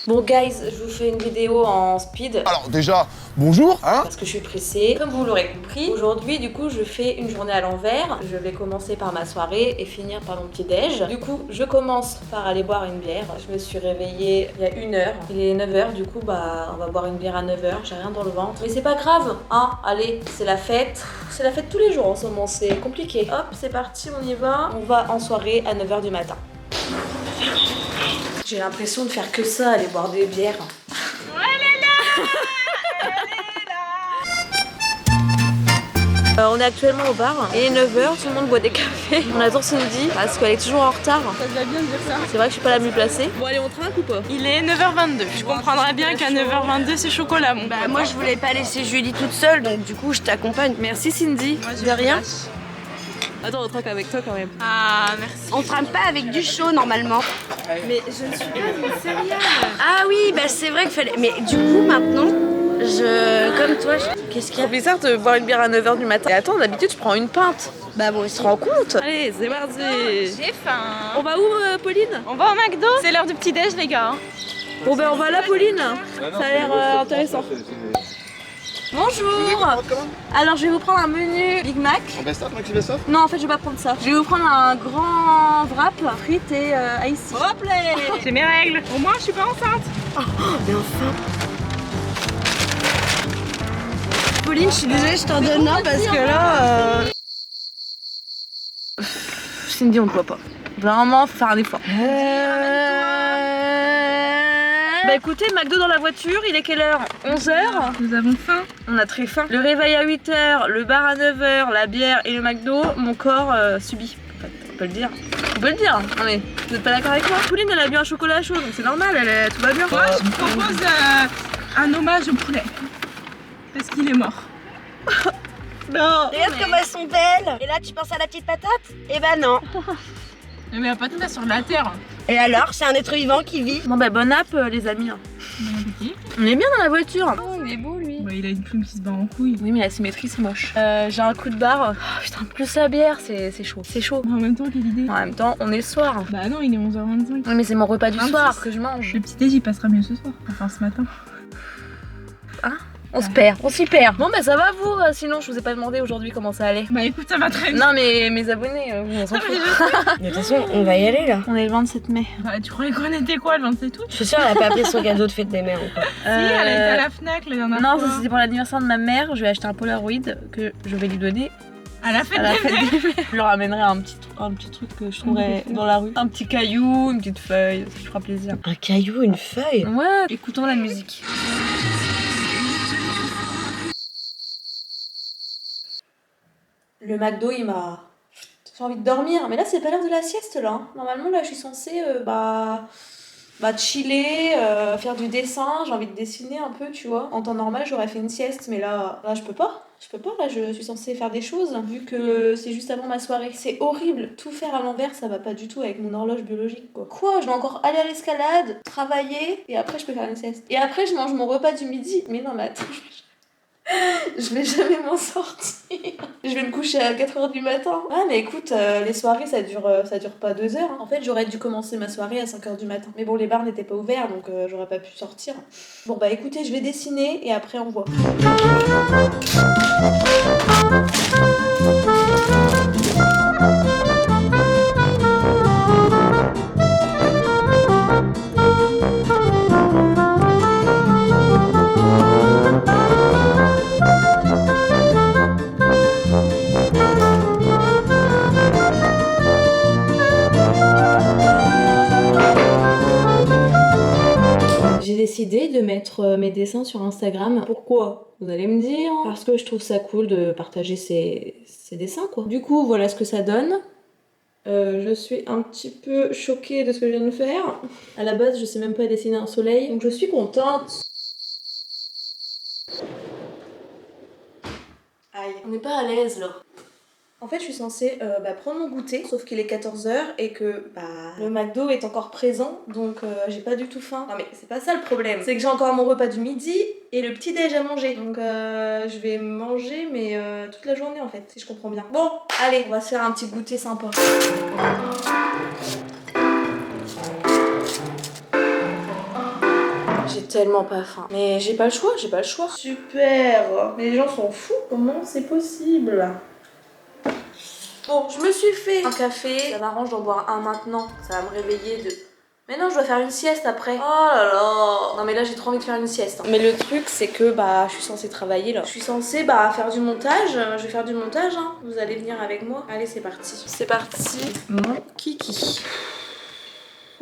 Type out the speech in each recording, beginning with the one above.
Bon guys, je vous fais une vidéo en speed. Alors déjà, bonjour, hein. Parce que je suis pressée. Comme vous l'aurez compris, aujourd'hui du coup je fais une journée à l'envers. Je vais commencer par ma soirée et finir par mon petit déj. Du coup je commence par aller boire une bière. Je me suis réveillée il y a 1 heure. Il est 9h, du coup bah on va boire une bière à 9h. J'ai rien dans le ventre. Mais c'est pas grave, hein. Allez, c'est la fête. C'est la fête tous les jours en ce moment, c'est compliqué. Hop, c'est parti, on y va. On va en soirée à 9h du matin. J'ai l'impression de faire que ça, aller boire des bières. On est actuellement au bar, il est 9h, tout le monde boit des cafés. On attend Cindy parce qu'elle est toujours en retard. Ça te va bien de dire ça? C'est vrai que je suis pas la mieux placée. Bon allez, on trinque ou pas? Il est 9h22. Je comprendrais bien qu'à 9h22 c'est chocolat mon pote. Moi je voulais pas laisser Julie toute seule, donc du coup je t'accompagne. Merci Cindy. Moi, De rien. lâche. Attends, on trinque avec toi quand même. Ah merci. On trinque pas avec du chaud normalement. Mais je ne suis pas une céréale. Ah oui, bah c'est vrai qu'il fallait. Mais du coup maintenant, comme toi, qu'est-ce qu'il y C'est a? bizarre de boire une bière à 9h du matin. Et attends, d'habitude tu prends une pinte. Bah bon, Tu te rends compte? Allez, c'est parti. J'ai faim. On va où Pauline? On va au McDo. C'est l'heure du petit déj les gars. Bon ben on va là Pauline. Ça a l'air intéressant. Bonjour. Alors je vais vous prendre un menu Big Mac. En best-of, Maxi best-of. Non en fait je vais pas prendre ça. Je vais vous prendre un grand wrap, frites et ice. Hop là. J'ai mes règles. Au moins je suis pas enceinte. Mais enfin. Pauline, je suis désolée, je t'en donne un parce que là. Cindy on ne voit pas. Vraiment faut faire un effort. Bah écoutez, McDo dans la voiture, il est quelle heure? 11h. Nous avons faim. On a très faim. Le réveil à 8h, le bar à 9h, la bière et le McDo, mon corps subit. En fait, on peut le dire. On peut le dire. Non mais, vous êtes pas d'accord avec moi? Pauline elle a bu un chocolat chaud, donc c'est normal, tout va bien. Moi je vous propose un hommage au poulet. Parce qu'il est mort. Non. Regarde comme elles sont belles. Et là, tu penses à la petite patate? Eh ben non. Mais la patate sur la terre. Et alors, c'est un être vivant qui vit. Bon bah bon app les amis. Bon appétit. On est bien dans la voiture. Oh, il est beau lui. Bah, il a une plume qui se bat en couille. Oui mais la symétrie c'est moche. J'ai un coup de barre. Oh, putain plus la bière c'est chaud. C'est chaud. En même temps, quelle idée. En même temps on est le soir. Bah non, il est 11h25. Oui mais c'est mon repas du 26. soir que je mange. Le petit déj il passera mieux ce soir. Enfin ce matin. On se perd, on s'y perd. Bon bah ça va vous, sinon je vous ai pas demandé aujourd'hui comment ça allait. Bah écoute, ça va très bien. Non mais mes abonnés, on s'en fout. De toute façon, on va y aller là. On est le 27 mai. Bah tu croyais qu'on était quoi le 27 août? Je suis sûre qu'elle a pas pris son cadeau de fête des mères ou quoi. Si, elle a été à la Fnac la dernière Non, fois. ça c'était pour l'anniversaire de ma mère, je vais acheter un Polaroid que je vais lui donner À la fête à la des fête mères. des mères. Je leur amènerai un petit truc que je trouverai dans la rue. Un petit caillou, une petite feuille, ça lui fera plaisir. Un caillou, une feuille. Ouais, écoutons la musique. Le McDo, il m'a... J'ai envie de dormir, mais là c'est pas l'heure de la sieste là. Hein. Normalement là je suis censée chiller, faire du dessin, j'ai envie de dessiner un peu tu vois. En temps normal j'aurais fait une sieste mais là je peux pas. Là je suis censée faire des choses vu que c'est juste avant ma soirée. C'est horrible, tout faire à l'envers ça va pas du tout avec mon horloge biologique quoi. Quoi, je dois encore aller à l'escalade, travailler et après je peux faire une sieste. Et après je mange mon repas du midi. Mais non mais attends, je vais jamais m'en sortir. Je vais me coucher à 4h du matin. Ah mais écoute, les soirées ça dure pas 2 heures. Hein. En fait j'aurais dû commencer ma soirée à 5h du matin. Mais bon les bars n'étaient pas ouverts donc j'aurais pas pu sortir. Bon bah écoutez je vais dessiner et après on voit. J'ai décidé de mettre mes dessins sur Instagram. Pourquoi? Vous allez me dire. Parce que je trouve ça cool de partager ces dessins quoi. Du coup voilà ce que ça donne. Je suis un petit peu choquée de ce que je viens de faire. À la base je sais même pas dessiner un soleil. Donc je suis contente. Aïe. On n'est pas à l'aise là. En fait, je suis censée prendre mon goûter, sauf qu'il est 14h et que le McDo est encore présent, donc j'ai pas du tout faim. Non mais c'est pas ça le problème, c'est que j'ai encore mon repas du midi et le petit déj à manger. Donc je vais manger mais toute la journée en fait, si je comprends bien. Bon, allez, on va se faire un petit goûter sympa. J'ai tellement pas faim. Mais j'ai pas le choix, j'ai pas le choix. Super. Mais les gens sont fous. Comment c'est possible? Bon, je me suis fait un café. Ça m'arrange d'en boire un maintenant. Ça va me réveiller de... Mais non, je dois faire une sieste après. Oh là là. Non mais là j'ai trop envie de faire une sieste. Mais le truc c'est que bah je suis censée travailler là. Je suis censée faire du montage. Je vais faire du montage hein. Vous allez venir avec moi. Allez c'est parti. C'est parti. Mon kiki.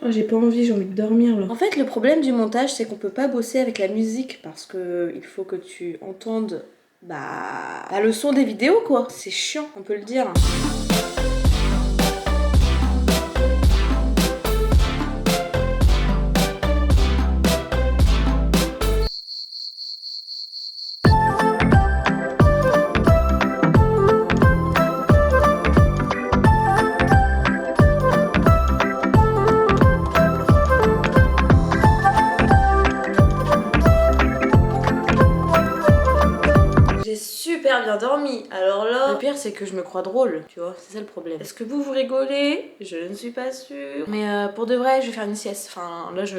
Oh, j'ai pas envie, j'ai envie de dormir là. En fait le problème du montage c'est qu'on peut pas bosser avec la musique parce que il faut que tu entendes le son des vidéos quoi. C'est chiant, on peut le dire. Super bien dormi. Alors là, le pire c'est que je me crois drôle, tu vois, c'est ça le problème. Est-ce que vous rigolez? Je ne suis pas sûre. Mais pour de vrai, je vais faire une sieste. Enfin, là, je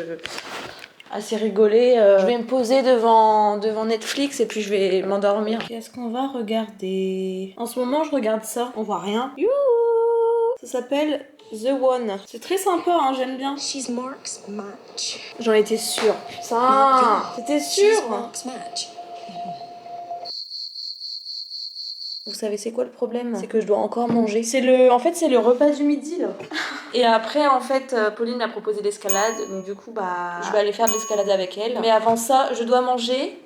assez rigolé. Je vais me poser devant Netflix et puis je vais m'endormir. Qu'est-ce qu'on va regarder? En ce moment, je regarde ça. On voit rien. Youhou! Ça s'appelle The One. C'est très sympa, hein, j'aime bien. She's Mark's match. J'en étais sûre. Putain, c'était sûr. She's Mark's match. Vous savez c'est quoi le problème? C'est que je dois encore manger. En fait c'est le repas du midi là. Et après en fait Pauline m'a proposé l'escalade. Donc du coup je vais aller faire de l'escalade avec elle. Mais avant ça je dois manger.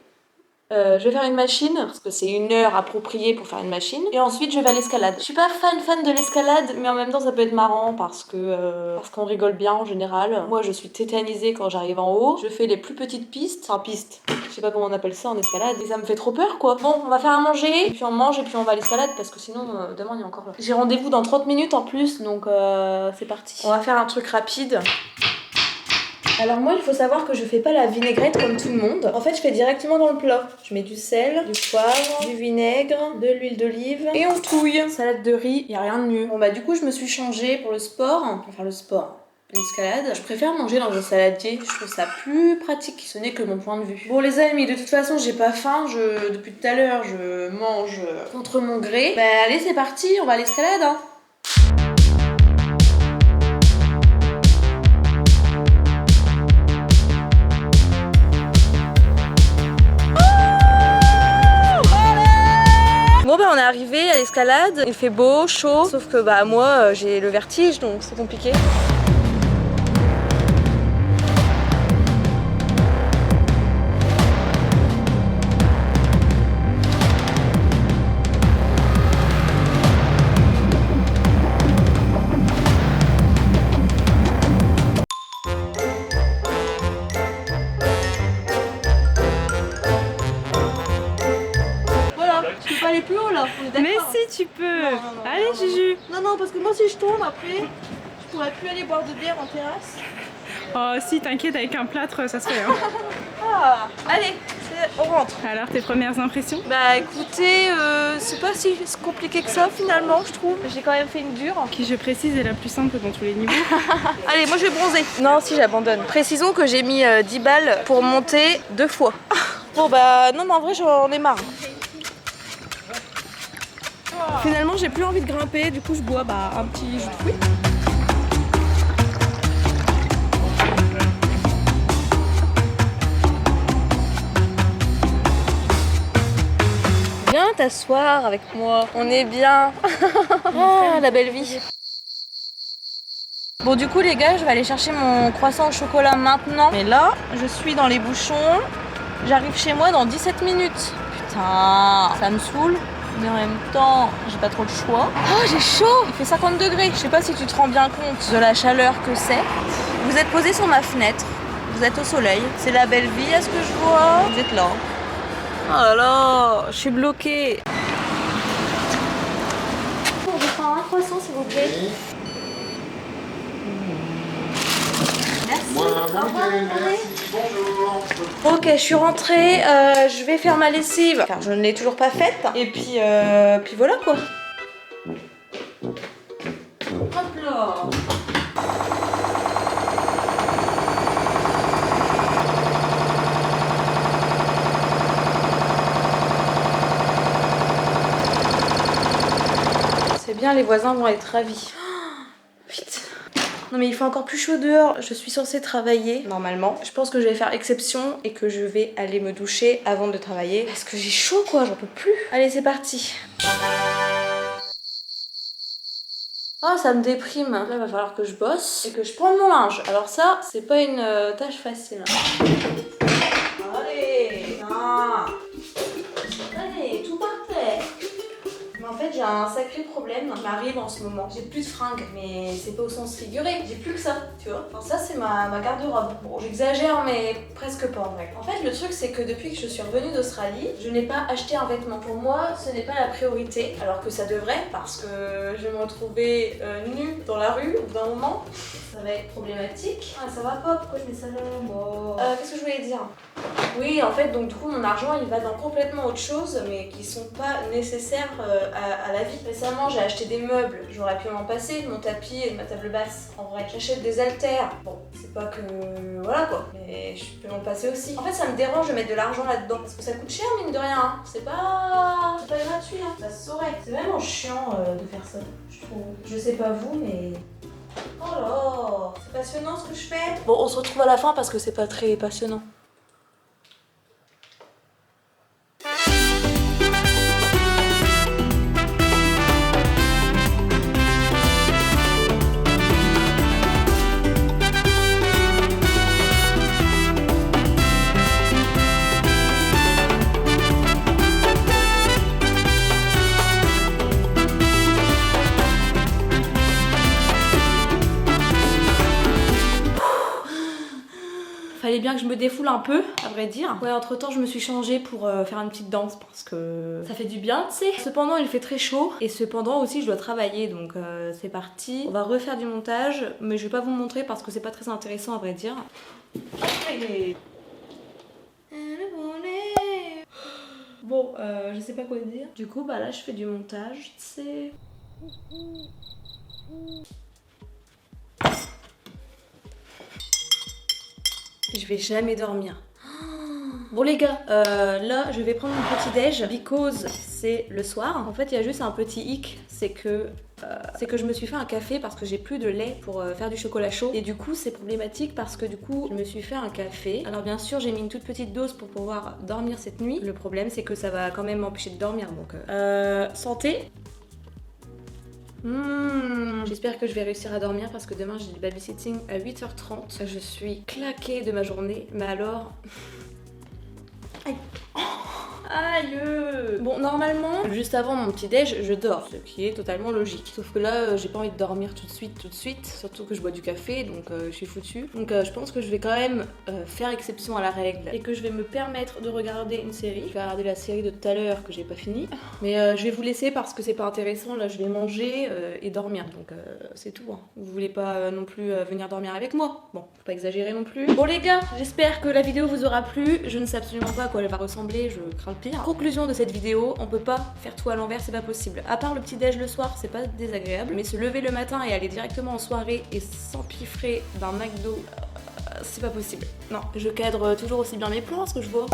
Je vais faire une machine parce que c'est une heure appropriée pour faire une machine et ensuite je vais à l'escalade. Je suis pas fan de l'escalade mais en même temps ça peut être marrant parce qu'on rigole bien en général. Moi je suis tétanisée quand j'arrive en haut. Je fais les plus petites pistes, je sais pas comment on appelle ça en escalade et ça me fait trop peur quoi. Bon on va faire à manger et puis on mange et puis on va à l'escalade parce que sinon demain on est encore là. J'ai rendez-vous dans 30 minutes en plus donc c'est parti. On va faire un truc rapide. Alors moi il faut savoir que je fais pas la vinaigrette comme tout le monde. En fait je fais directement dans le plat. Je mets du sel, du poivre, du vinaigre, de l'huile d'olive et on touille. Salade de riz, y a rien de mieux. Bon du coup je me suis changée pour le sport. Enfin le sport. L'escalade. Je préfère manger dans un saladier, je trouve ça plus pratique, ce n'est que mon point de vue. Bon les amis, de toute façon j'ai pas faim, depuis tout à l'heure je mange contre mon gré. Allez c'est parti, on va à l'escalade hein. Bon on est arrivé à l'escalade, il fait beau, chaud, sauf que moi j'ai le vertige donc c'est compliqué. Aller plus haut là, on est d'accord. Mais si tu peux. Non, Allez Juju. Non parce que moi si je tombe après, je pourrais plus aller boire de bière en terrasse. Oh si t'inquiète, avec un plâtre ça se fait hein. Ah, allez, on rentre. Alors tes premières impressions? Écoutez, c'est pas si compliqué que ça finalement je trouve. J'ai quand même fait une dure. Qui je précise est la plus simple dans tous les niveaux. Allez moi je vais bronzer. Non si j'abandonne. Précisons que j'ai mis 10 balles pour monter 2 fois. Bon non mais en vrai j'en ai marre. Finalement j'ai plus envie de grimper, du coup je bois un petit jus de fruits. Viens t'asseoir avec moi, on est bien. Ah la belle vie. Bon du coup les gars je vais aller chercher mon croissant au chocolat maintenant. Mais là je suis dans les bouchons, j'arrive chez moi dans 17 minutes. Putain ça me saoule. Mais en même temps, j'ai pas trop le choix. Oh, j'ai chaud! Il fait 50 degrés. Je sais pas si tu te rends bien compte de la chaleur que c'est. Vous êtes posé sur ma fenêtre. Vous êtes au soleil. C'est la belle vie, à ce que je vois. Vous êtes là. Oh là là, je suis bloquée. Bon, je prends un croissant, s'il vous plaît. Merci. Bon merci, bonjour. Ok, je suis rentrée, je vais faire ma lessive, car je ne l'ai toujours pas faite. Et puis voilà quoi. Hop là. bien, les voisins vont être ravis. Vite. Non mais il fait encore plus chaud dehors, je suis censée travailler normalement. Je pense que je vais faire exception et que je vais aller me doucher avant de travailler. Parce que j'ai chaud quoi, j'en peux plus. Allez c'est parti. Ah ça me déprime. Là il va falloir que je bosse et que je prenne mon linge. Alors ça, c'est pas une tâche facile. Allez, non. Allez, tout par terre. Mais en fait j'ai un sacré problème qui m'arrive en ce moment. J'ai plus de fringues, mais c'est pas au sens figuré. J'ai plus que ça, tu vois. Enfin ça c'est ma garde-robe. Bon j'exagère mais presque pas en vrai. En fait le truc c'est que depuis que je suis revenue d'Australie, je n'ai pas acheté un vêtement. Pour moi ce n'est pas la priorité. Alors que ça devrait parce que je vais me retrouver nue dans la rue au bout d'un moment. Ça va être problématique. Ah ça va pas, pourquoi je mets ça là? Bon. Qu'est-ce que je voulais dire? Oui en fait donc du coup mon argent il va dans complètement autre chose mais qui sont pas nécessaires à la vie. Récemment j'ai acheté des meubles, j'aurais pu m'en passer de mon tapis et de ma table basse. En vrai j'achète des haltères. Bon c'est pas que voilà quoi, mais je peux m'en passer aussi. En fait ça me dérange de mettre de l'argent là-dedans parce que ça coûte cher mine de rien. Hein. C'est pas gratuit hein. Ça se saurait. C'est vraiment chiant de faire ça je trouve. Je sais pas vous mais... Oh là, c'est passionnant ce que je fais. Bon, on se retrouve à la fin parce que c'est pas très passionnant. Fallait bien que je me défoule un peu, à vrai dire. Ouais, entre temps, je me suis changée pour faire une petite danse parce que ça fait du bien, tu sais. Cependant, il fait très chaud et cependant aussi, je dois travailler donc c'est parti. On va refaire du montage, mais je vais pas vous montrer parce que c'est pas très intéressant, à vrai dire. Okay. Bon, je sais pas quoi dire. Du coup, bah là, je fais du montage, tu sais. Je vais jamais dormir. Bon les gars, là je vais prendre mon petit déj because c'est le soir. En fait il y a juste un petit hic, c'est que je me suis fait un café parce que j'ai plus de lait pour faire du chocolat chaud. Et du coup c'est problématique parce que du coup je me suis fait un café. Alors bien sûr j'ai mis une toute petite dose pour pouvoir dormir cette nuit. Le problème c'est que ça va quand même m'empêcher de dormir donc santé. J'espère que je vais réussir à dormir parce que demain j'ai du babysitting à 8h30. Je suis claquée de ma journée, mais alors... Aïe. Aïe. Bon normalement juste avant mon petit déj je dors, ce qui est totalement logique. Sauf que là j'ai pas envie de dormir tout de suite, surtout que je bois du café donc je suis foutue. Donc je pense que je vais quand même faire exception à la règle et que je vais me permettre de regarder une série. Je vais regarder la série de tout à l'heure que j'ai pas fini. Mais je vais vous laisser parce que c'est pas intéressant. Là je vais manger et dormir donc c'est tout. Hein. Vous voulez pas non plus venir dormir avec moi? Bon, faut pas exagérer non plus. Bon les gars, j'espère que la vidéo vous aura plu. Je ne sais absolument pas à quoi elle va ressembler, je crains le pire. Conclusion de cette vidéo, on peut pas faire tout à l'envers, c'est pas possible. À part le petit déj le soir, c'est pas désagréable, mais se lever le matin et aller directement en soirée et s'empiffrer d'un McDo, c'est pas possible. Non, je cadre toujours aussi bien mes plans, ce que je vois.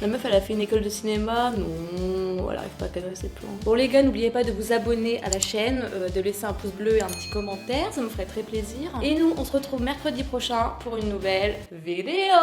La meuf elle a fait une école de cinéma, non, elle arrive pas à cadrer ses plans. Bon les gars, n'oubliez pas de vous abonner à la chaîne, de laisser un pouce bleu et un petit commentaire, ça me ferait très plaisir. Et nous, on se retrouve mercredi prochain pour une nouvelle vidéo.